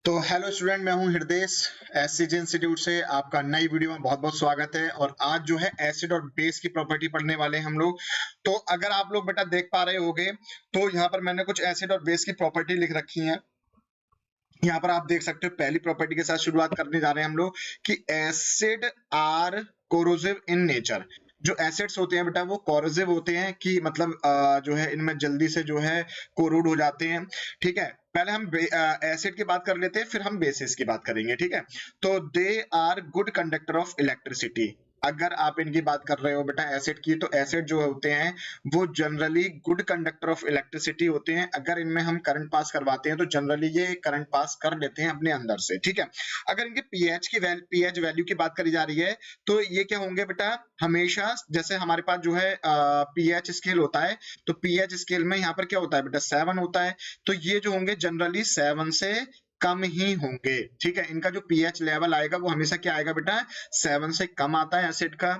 तो hello student, मैं हूं हृदय एससीजी इंस्टीट्यूट से। आपका नई वीडियो में बहुत बहुत स्वागत है। और आज जो है एसिड और बेस की प्रॉपर्टी पढ़ने वाले हैं हम लोग। तो अगर आप लोग बेटा देख पा रहे होगे तो यहाँ पर मैंने कुछ एसिड और बेस की प्रॉपर्टी लिख रखी है। यहाँ पर आप देख सकते हो, पहली प्रॉपर्टी के साथ शुरुआत करने जा रहे हैं हम लोग कि acid are corrosive in nature. जो एसिड्स होते हैं बेटा वो कोरोसिव होते हैं कि मतलब जो है इनमें जल्दी से जो है कोरोड हो जाते हैं। ठीक है, पहले हम एसिड की बात कर लेते हैं, फिर हम बेसिस की बात करेंगे। ठीक है, तो they are good conductor of electricity. अगर आप इनकी बात कर रहे हो बेटा एसिड की, तो एसिड जो होते हैं वो generally good conductor of electricity होते हैं। अगर इनमें हम करंट पास करवाते हैं तो जनरली ये करंट पास कर लेते हैं अपने अंदर से। ठीक है, अगर इनके पीएच वैल्यू की बात करी जा रही है तो ये क्या होंगे बेटा, हमेशा जैसे हमारे पास जो है पीएच स्केल होता है, तो पीएच स्केल में यहाँ पर क्या होता है बेटा 7 होता है। तो ये जो होंगे जनरली 7 से कम ही होंगे। ठीक है, इनका जो पीएच लेवल आएगा वो हमेशा क्या आएगा बेटा 7 से कम आता है एसिड का।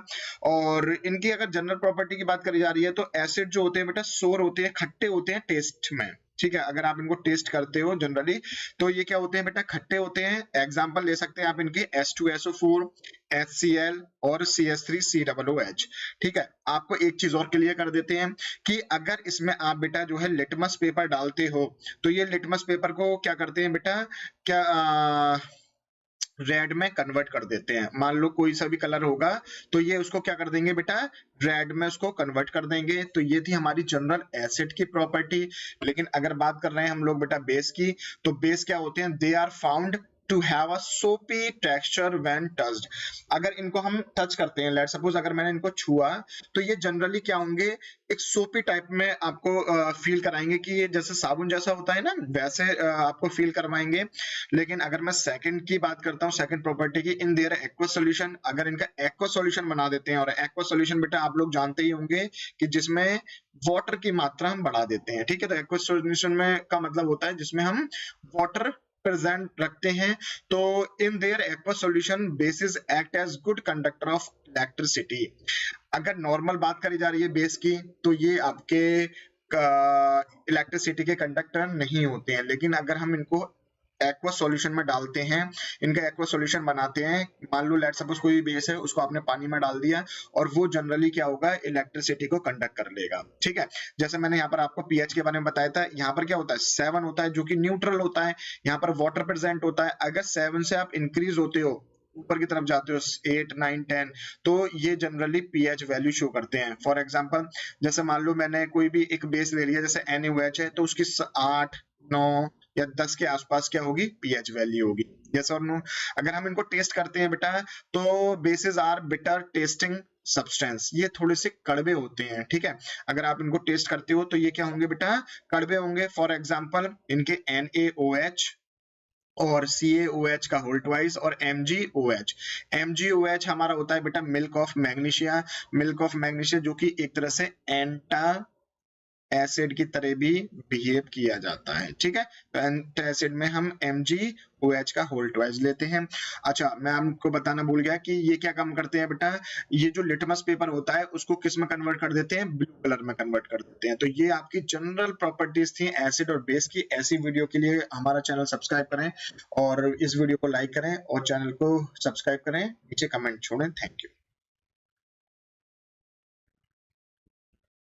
और इनकी अगर जनरल प्रॉपर्टी की बात करी जा रही है तो एसिड जो होते हैं बेटा सोर होते हैं, खट्टे होते हैं टेस्ट में। ठीक है, अगर आप इनको टेस्ट करते हो जनरली तो ये क्या होते हैं बेटा खट्टे होते हैं। एग्जांपल ले सकते हैं आप इनके H2SO4, HCl और CH3COOH। ठीक है, आपको एक चीज और क्लियर कर देते हैं कि अगर इसमें आप बेटा जो है लिटमस पेपर डालते हो तो ये लिटमस पेपर को क्या करते हैं बेटा, क्या रेड में कन्वर्ट कर देते हैं। मान लो कोई सा भी कलर होगा तो ये उसको क्या कर देंगे बेटा रेड में उसको कन्वर्ट कर देंगे। तो ये थी हमारी जनरल एसिड की प्रॉपर्टी। लेकिन अगर बात कर रहे हैं हम लोग बेटा बेस की, तो बेस क्या होते हैं, they are found to have a soapy texture when touched. अगर इनको हम टच करते हैं, लेट सपोज अगर मैंने इनको छुआ तो ये जनरली क्या होंगे, एक सोपी टाइप में आपको फील कराएंगे कि ये जैसे साबुन जैसा होता है ना, वैसे आपको फील करवाएंगे। लेकिन अगर मैं सेकंड की बात करता हूँ, सेकंड प्रॉपर्टी की, इन देयर एक्वा सॉल्यूशन, अगर इनका एक्वा सॉल्यूशन बना देते हैं, और एक्वा सॉल्यूशन बेटा आप लोग जानते ही होंगे कि जिसमें वाटर की मात्रा हम बढ़ा देते हैं। ठीक है, तो एक्वा सॉल्यूशन में का मतलब होता है जिसमें हम वाटर प्रेजेंट रखते हैं। तो in their aqua solution bases act as good conductor of electricity. अगर नॉर्मल बात करी जा रही है बेस की तो ये आपके इलेक्ट्रिसिटी के कंडक्टर नहीं होते हैं। लेकिन अगर हम इनको एक्वा सॉल्यूशन में डालते हैं, इनका एक्वा सॉल्यूशन बनाते हैं, मान लो लेट सपोज कोई बेस है उसको आपने पानी में डाल दिया और वो जनरली क्या होगा इलेक्ट्रिसिटी को कंडक्ट कर लेगा। ठीक है, जैसे मैंने यहाँ पर आपको पीएच के बारे में बताया था, यहाँ पर क्या होता है 7 होता है जो कि न्यूट्रल होता है, यहाँ पर वाटर प्रेजेंट होता है। अगर 7 से आप इंक्रीज होते हो, ऊपर की तरफ जाते हो 8, 9, 10, तो ये जनरली पीएच वैल्यू शो करते हैं। फॉर एग्जांपल जैसे मान लो मैंने कोई भी एक बेस ले लिया, जैसे NaOH है, तो उसकी 8, 9 या 10 के आसपास क्या होगी पीएच वैल्यू होगी। यस और नो। अगर हम इनको टेस्ट करते हैं बेटा तो bases are bitter testing substance, ये थोड़े से कड़वे होते हैं। ठीक है, अगर आप इनको टेस्ट करते हो तो ये क्या होंगे बेटा कड़वे होंगे। फॉर एग्जांपल इनके NaOH और CaOH का होल ट्वाइस और MgOH। MgOH हमारा होता है बेटा milk of magnesia, milk of magnesia जो कि एक तरह से एंटा एसिड की तरह भी बिहेव किया जाता है। ठीक है, तो एंटा एसिड में हम MgOH का होल ट्वाइस लेते हैं। अच्छा, मैं आपको बताना भूल गया कि ये क्या काम करते हैं बेटा, ये जो लिटमस पेपर होता है उसको किस में कन्वर्ट कर देते हैं, ब्लू कलर में कन्वर्ट कर देते हैं। तो ये आपकी जनरल प्रॉपर्टीज थी एसिड और बेस की। ऐसी वीडियो के लिए हमारा चैनल सब्सक्राइब करें और इस वीडियो को लाइक करें और चैनल को सब्सक्राइब करें, नीचे कमेंट छोड़ें। Thank you.